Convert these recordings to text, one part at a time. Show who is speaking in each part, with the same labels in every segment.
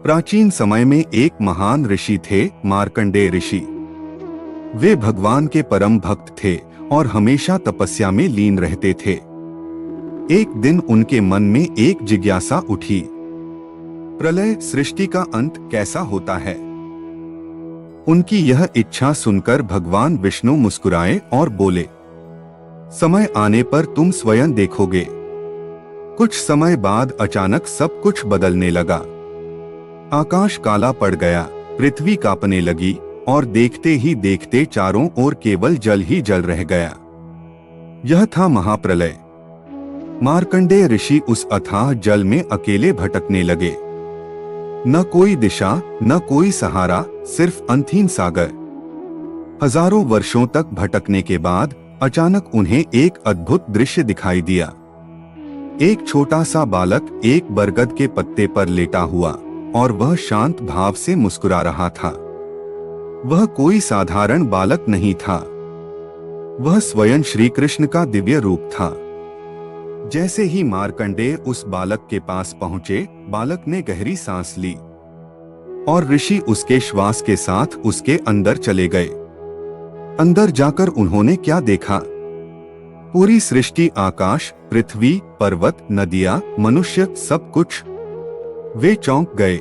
Speaker 1: प्राचीन समय में एक महान ऋषि थे, मार्कंडेय ऋषि। वे भगवान के परम भक्त थे और हमेशा तपस्या में लीन रहते थे। एक दिन उनके मन में एक जिज्ञासा उठी। प्रलय, सृष्टि का अंत कैसा होता है? उनकी यह इच्छा सुनकर भगवान विष्णु मुस्कुराए और बोले, समय आने पर तुम स्वयं देखोगे। कुछ समय बाद अचानक सब कुछ बदलने लगा। आकाश काला पड़ गया, पृथ्वी कांपने लगी और देखते ही देखते चारों ओर केवल जल ही जल रह गया। यह था महाप्रलय। मार्कंडेय ऋषि उस अथाह जल में अकेले भटकने लगे। न कोई दिशा, न कोई सहारा, सिर्फ अंतहीन सागर। हजारों वर्षों तक भटकने के बाद अचानक उन्हें एक अद्भुत दृश्य दिखाई दिया। एक छोटा सा बालक एक बरगद के पत्ते पर लेटा हुआ और वह शांत भाव से मुस्कुरा रहा था। वह कोई साधारण बालक नहीं था, वह स्वयं श्री कृष्ण का दिव्य रूप था। जैसे ही मार्कंडेय उस बालक के पास पहुंचे, बालक ने गहरी सांस ली और ऋषि उसके श्वास के साथ उसके अंदर चले गए। अंदर जाकर उन्होंने क्या देखा? पूरी सृष्टि, आकाश, पृथ्वी, पर्वत, नदियां, मनुष्य, सब कुछ। वे चौंक गए।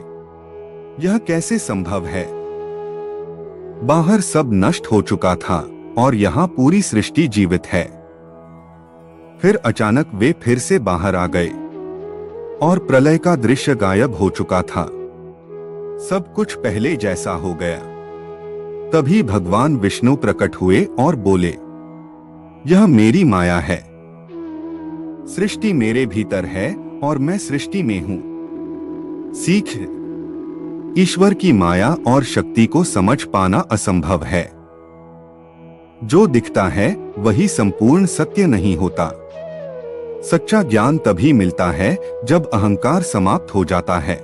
Speaker 1: यह कैसे संभव है? बाहर सब नष्ट हो चुका था और यहाँ पूरी सृष्टि जीवित है। फिर अचानक वे फिर से बाहर आ गए और प्रलय का दृश्य गायब हो चुका था। सब कुछ पहले जैसा हो गया। तभी भगवान विष्णु प्रकट हुए और बोले, यह मेरी माया है। सृष्टि मेरे भीतर है और मैं सृष्टि में हूं। सीख, ईश्वर की माया और शक्ति को समझ पाना असंभव है। जो दिखता है वही संपूर्ण सत्य नहीं होता। सच्चा ज्ञान तभी मिलता है जब अहंकार समाप्त हो जाता है।